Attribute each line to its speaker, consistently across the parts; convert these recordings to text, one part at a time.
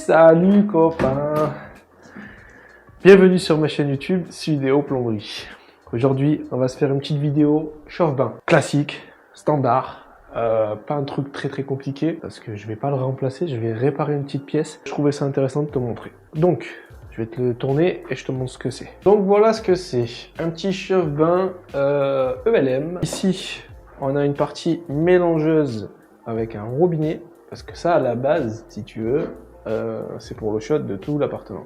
Speaker 1: Salut copains! Bienvenue sur ma chaîne YouTube Sudéo Plomberie. Aujourd'hui, on va se faire une petite vidéo chauffe-bain. Classique, standard, pas un truc très compliqué parce que je vais pas le remplacer, je vais réparer une petite pièce. Je trouvais ça intéressant de te montrer. Donc, je vais te le tourner et je te montre ce que c'est. Donc voilà ce que c'est. Un petit chauffe-bain ELM. Ici, on a une partie mélangeuse avec un robinet. Parce que ça, à la base, si tu veux, c'est pour l'eau chaude de tout l'appartement.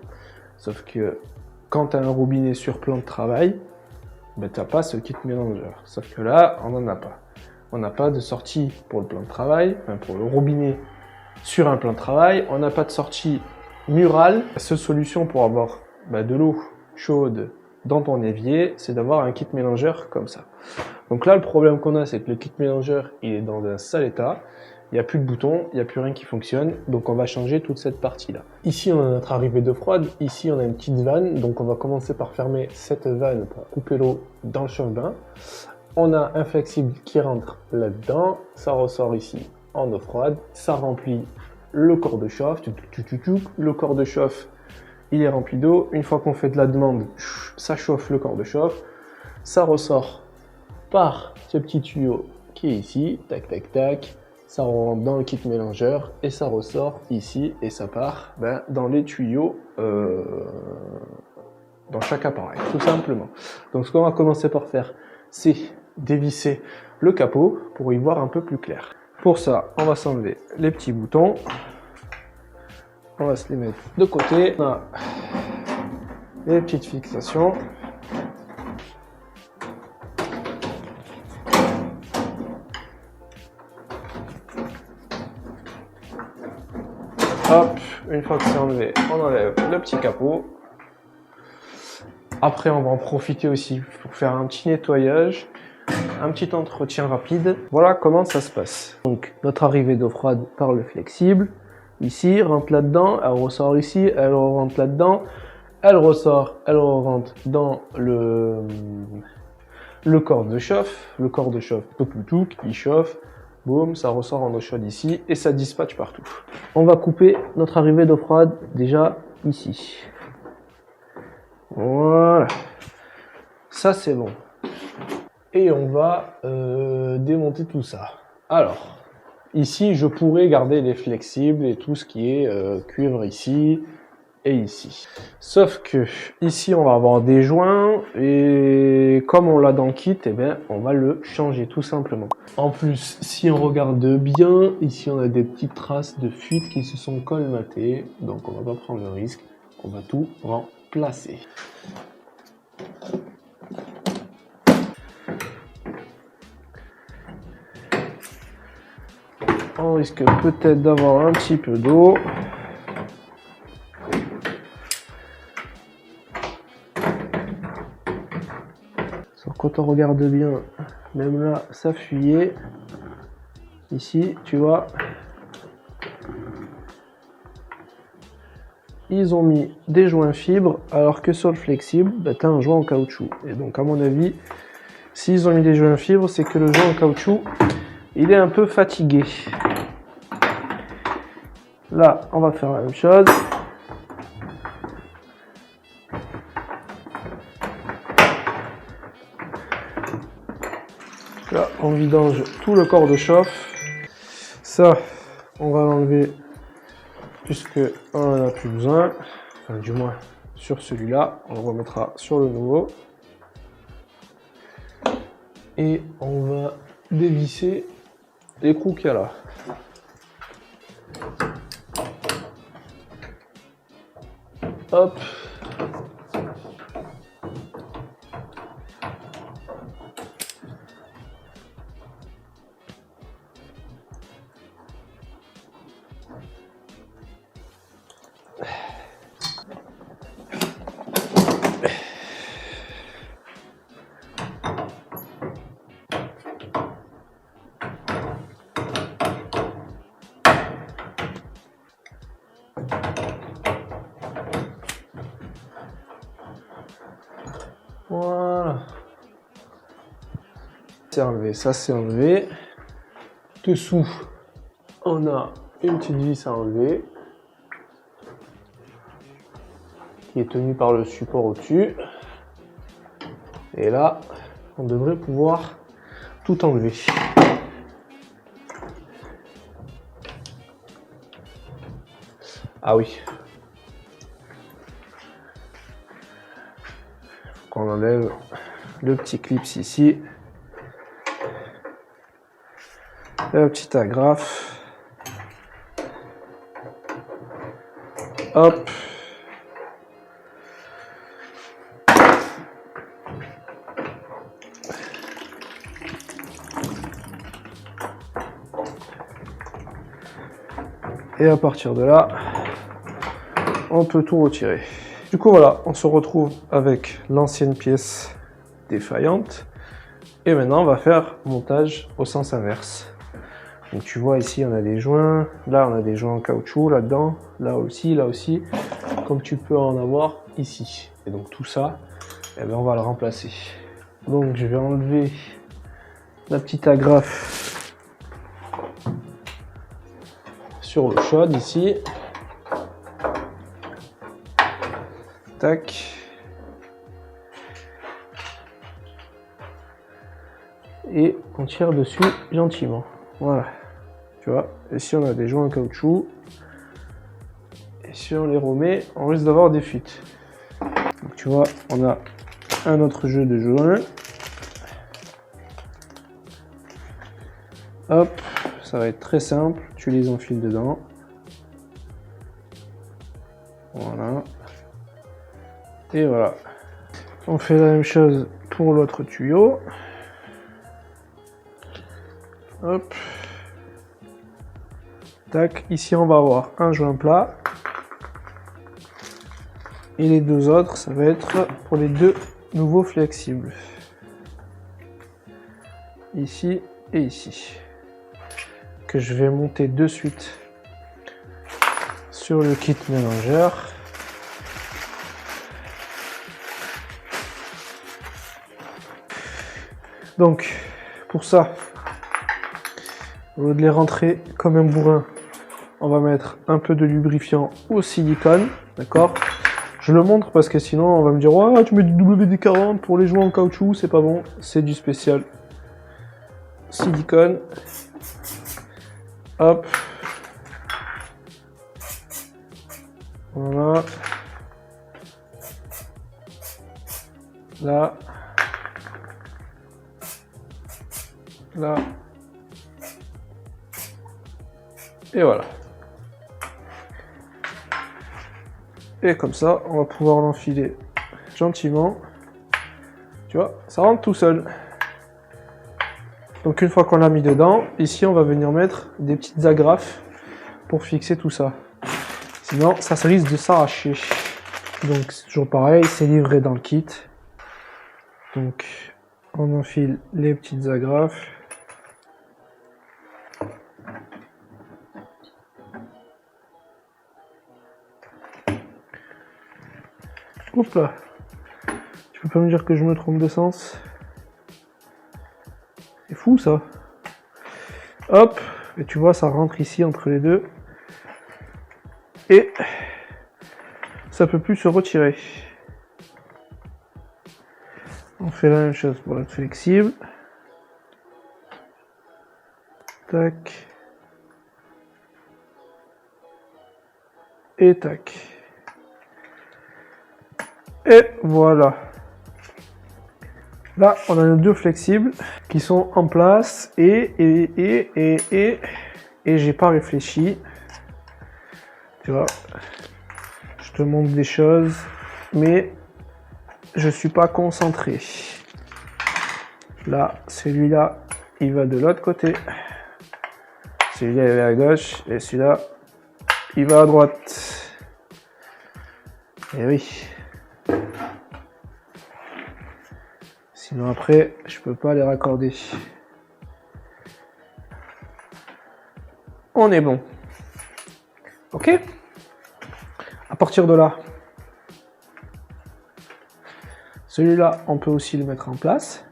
Speaker 1: Sauf que quand tu as un robinet sur plan de travail, ben, tu n'as pas ce kit mélangeur. Sauf que là, on n'en a pas. On n'a pas de sortie pour le plan de travail, enfin pour le robinet sur un plan de travail. On n'a pas de sortie murale. La seule solution pour avoir de l'eau chaude dans ton évier, c'est d'avoir un kit mélangeur comme ça. Donc là, le problème qu'on a, c'est que le kit mélangeur, il est dans un sale état. Il n'y a plus de boutons, il n'y a plus rien qui fonctionne, donc on va changer toute cette partie-là. Ici, on a notre arrivée d'eau froide. Ici, on a une petite vanne, donc on va commencer par fermer cette vanne pour couper l'eau dans le chauffe-bain. On a un flexible qui rentre là-dedans, ça ressort ici en eau froide, ça remplit le corps de chauffe, le corps de chauffe, il est rempli d'eau. Une fois qu'on fait de la demande, ça chauffe le corps de chauffe, ça ressort par ce petit tuyau qui est ici, tac tac tac. Ça rentre dans le kit mélangeur et ça ressort ici et ça part dans les tuyaux dans chaque appareil, tout simplement. Donc ce qu'on va commencer par faire, c'est dévisser le capot pour y voir un peu plus clair. Pour ça, on va s'enlever les petits boutons. On va se les mettre de côté. On a les petites fixations. Hop, une fois que c'est enlevé, on enlève le petit capot. Après, on va en profiter aussi pour faire un petit nettoyage, un petit entretien rapide. Voilà comment ça se passe. Donc, notre arrivée d'eau froide par le flexible. Ici, rentre là-dedans, elle ressort ici, elle rentre là-dedans, elle ressort, elle rentre dans le corps de chauffe. Le corps de chauffe, tout, il chauffe. Boum, ça ressort en eau chaude ici et ça dispatche partout. On va couper notre arrivée d'eau froide déjà ici. Voilà. Ça c'est bon. Et on va démonter tout ça. Alors, ici je pourrais garder les flexibles et tout ce qui est cuivre ici et ici. Sauf que ici on va avoir des joints et comme on l'a dans le kit, on va le changer tout simplement. En plus, si on regarde bien, ici on a des petites traces de fuite qui se sont colmatées, donc on va pas prendre le risque, on va tout remplacer. On risque peut-être d'avoir un petit peu d'eau. Quand on regarde bien, même là, ça fuyait. Ici, tu vois, ils ont mis des joints fibres, alors que sur le flexible, tu as un joint en caoutchouc. Et donc, à mon avis, s'ils ont mis des joints fibres, c'est que le joint en caoutchouc, il est un peu fatigué. Là, on va faire la même chose. Là, on vidange tout le corps de chauffe. Ça, on va l'enlever puisque on n'en a plus besoin. Enfin, du moins, sur celui-là. On le remettra sur le nouveau. Et on va dévisser l'écrou qu'il y a là. Hop. Voilà. C'est enlevé, ça c'est enlevé. Dessous, on a une petite vis à enlever. qui est tenu par le support au-dessus. Et là, on devrait pouvoir tout enlever. Ah oui. On enlève le petit clip ici. La petite agrafe. Hop. Et à partir de là, on peut tout retirer. Du coup, voilà, on se retrouve avec l'ancienne pièce défaillante. Et maintenant, on va faire montage au sens inverse. Donc tu vois ici, on a des joints. Là, on a des joints en caoutchouc là-dedans. Là aussi, comme tu peux en avoir ici. Et donc tout ça, eh bien, on va le remplacer. Donc je vais enlever la petite agrafe sur le shod ici. Tac. Et on tire dessus gentiment. Voilà. Tu vois, ici on a des joints en caoutchouc. Et si on les remet, on risque d'avoir des fuites. Donc tu vois, on a un autre jeu de joints. Hop, ça va être très simple. Tu les enfiles dedans. Voilà. Et voilà. On fait la même chose pour l'autre tuyau. Hop. Tac. Ici, on va avoir un joint plat. Et les deux autres, ça va être pour les deux nouveaux flexibles. Ici et ici. Que je vais monter de suite sur le kit mélangeur. Donc, pour ça, au lieu de les rentrer comme un bourrin, on va mettre un peu de lubrifiant au silicone, d'accord? Je le montre parce que sinon on va me dire « Ouais, tu mets du WD-40 pour les joints en caoutchouc, c'est pas bon. » C'est du spécial silicone. Hop. Voilà. Là. Là. Et voilà. Et comme ça, on va pouvoir l'enfiler gentiment. Tu vois, ça rentre tout seul. Donc une fois qu'on l'a mis dedans, ici on va venir mettre des petites agrafes pour fixer tout ça. Sinon, ça risque de s'arracher. Donc c'est toujours pareil, c'est livré dans le kit. Donc on enfile les petites agrafes. Oups là. Tu peux pas me dire que je me trompe de sens? C'est fou ça. Hop, et tu vois ça rentre ici entre les deux. Et ça peut plus se retirer. On fait la même chose pour être flexible. Tac. Et tac. Et voilà. Là, on a nos deux flexibles qui sont en place et j'ai pas réfléchi. Tu vois, je te montre des choses, mais je suis pas concentré. Là, celui-là, il va de l'autre côté. Celui-là, il va à gauche et celui-là, il va à droite. Et oui. Sinon après, je peux pas les raccorder. On est bon. Ok? À partir de là, celui-là, on peut aussi le mettre en place.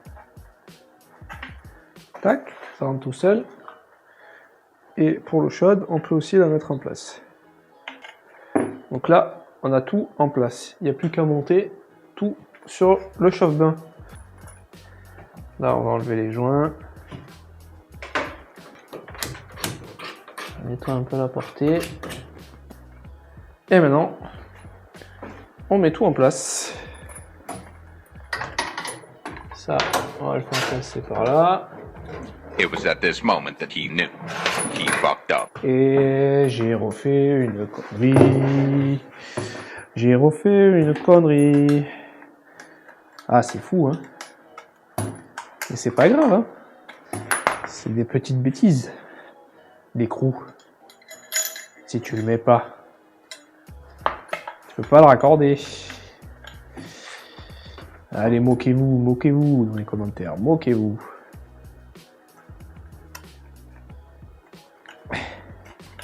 Speaker 1: Tac, ça rentre tout seul. Et pour l'eau chaude, on peut aussi la mettre en place. Donc là, on a tout en place. Il n'y a plus qu'à monter tout sur le chauffe-bain. Là, on va enlever les joints. Nettoie un peu la portée. Et maintenant, on met tout en place. Ça, on va le faire passer par là.
Speaker 2: It was at this moment that he knew he fucked up.
Speaker 1: Et j'ai refait une connerie. J'ai refait une connerie. Ah, c'est fou, hein. Mais c'est pas grave, hein. C'est des petites bêtises. L'écrou. Si tu le mets pas, tu peux pas le raccorder. Allez, moquez-vous dans les commentaires. Moquez-vous.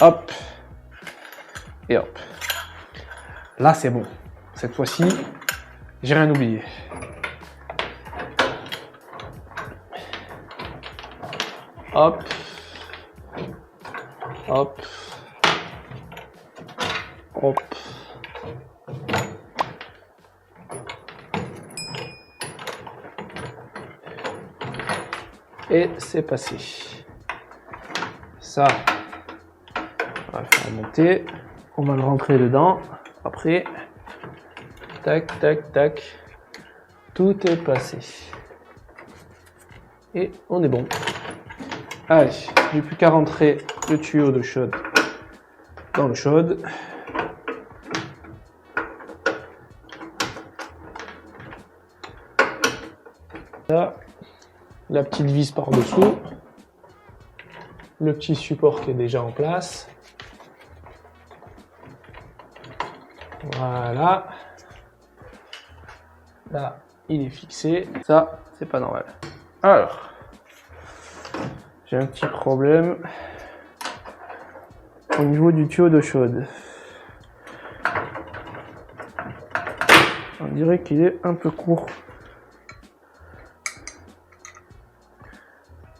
Speaker 1: Hop. Et hop. Là, c'est bon. Cette fois-ci, j'ai rien oublié. Hop. Hop. Hop. Et c'est passé. Ça, on va le faire monter. On va le rentrer dedans. Après, tac, tac, tac. Tout est passé. Et on est bon. Allez, j'ai plus qu'à rentrer le tuyau de chaude dans le chaude. Là, la petite vis par-dessous. Le petit support qui est déjà en place. Voilà. Là, il est fixé. Ça, c'est pas normal. Alors, j'ai un petit problème au niveau du tuyau d'eau chaude. On dirait qu'il est un peu court.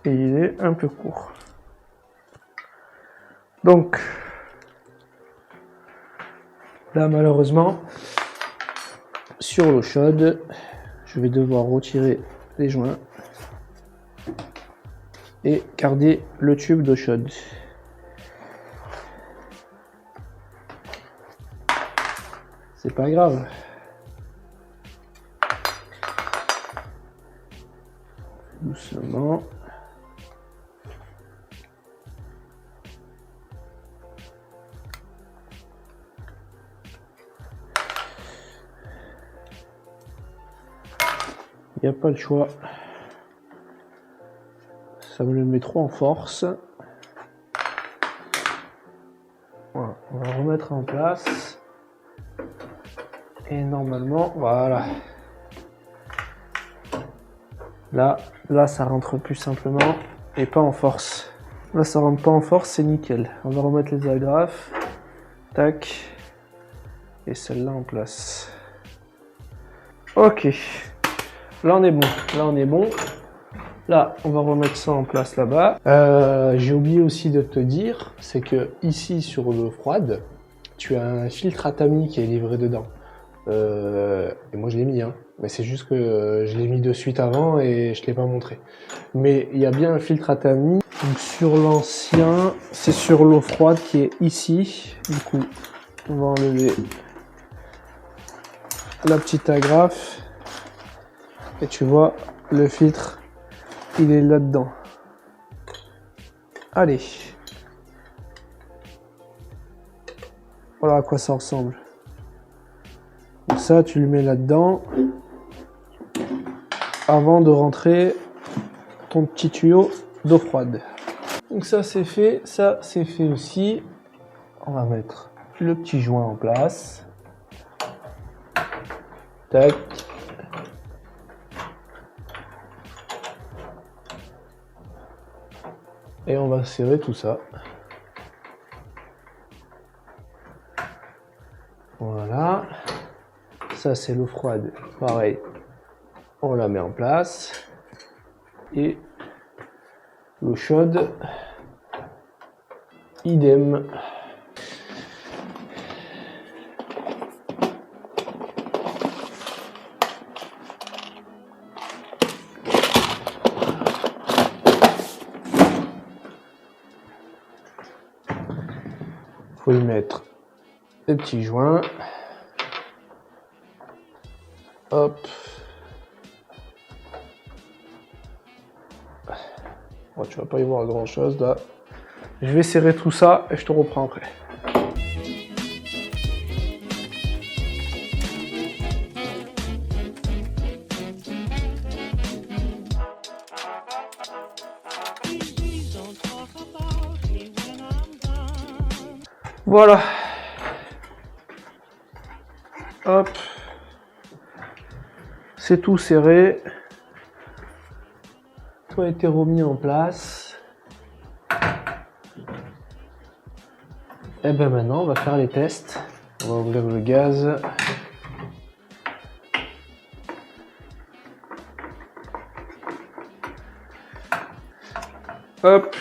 Speaker 1: Et il est un peu court. Donc, là malheureusement, sur l'eau chaude, je vais devoir retirer les joints et garder le tube d'eau chaude. C'est pas grave. Doucement. Il n'y a pas le choix. Ça me le met trop en force. Voilà, on va remettre en place. Et normalement, voilà. Là, ça rentre plus simplement et pas en force. Là, ça rentre pas en force, c'est nickel. On va remettre les agrafes. Tac. Et celle-là en place. Ok. Là, on est bon. Là, on est bon. Là, on va remettre ça en place là-bas. J'ai oublié aussi de te dire, c'est que ici, sur l'eau froide, tu as un filtre à tamis qui est livré dedans. Et moi, je l'ai mis, hein. Mais c'est juste que je l'ai mis de suite avant et je ne l'ai pas montré. Mais il y a bien un filtre à tamis. Donc, sur l'ancien, c'est sur l'eau froide qui est ici. Du coup, on va enlever la petite agrafe. Et tu vois, le filtre, il est là-dedans. Allez. Voilà à quoi ça ressemble. Donc ça, tu le mets là-dedans. Avant de rentrer ton petit tuyau d'eau froide. Donc ça, c'est fait. Ça, c'est fait aussi. On va mettre le petit joint en place. Tac. Et on va serrer tout ça. Voilà. Ça, c'est l'eau froide. Pareil. On la met en place. Et l'eau chaude, idem. Faut y mettre des petits joints. Hop. Bon, tu vas pas y voir grand chose là. Je vais serrer tout ça et je te reprends après. Voilà. Hop. C'est tout serré. Tout a été remis en place. Et ben maintenant, on va faire les tests. On va ouvrir le gaz. Hop.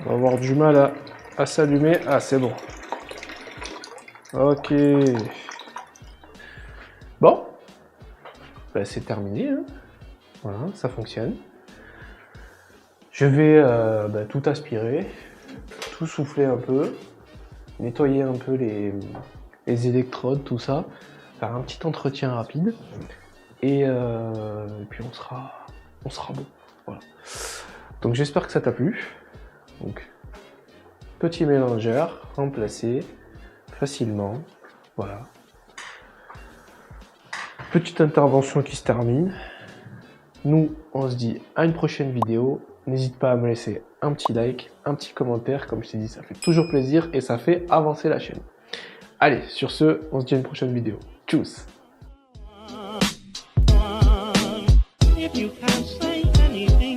Speaker 1: On va avoir du mal à s'allumer. Ah, c'est bon. Ok. Bon. Ben, c'est terminé. Hein. Voilà, ça fonctionne. Je vais tout aspirer, tout souffler un peu, nettoyer un peu les électrodes, tout ça, faire un petit entretien rapide. Et puis on sera bon. Voilà. Donc j'espère que ça t'a plu. Donc, petit mélangeur remplacé facilement. Voilà. Petite intervention qui se termine. Nous, on se dit à une prochaine vidéo. N'hésite pas à me laisser un petit like, un petit commentaire. Comme je t'ai dit, ça fait toujours plaisir et ça fait avancer la chaîne. Allez, sur ce, on se dit à une prochaine vidéo. Tchuss!
Speaker 3: If you can't say anything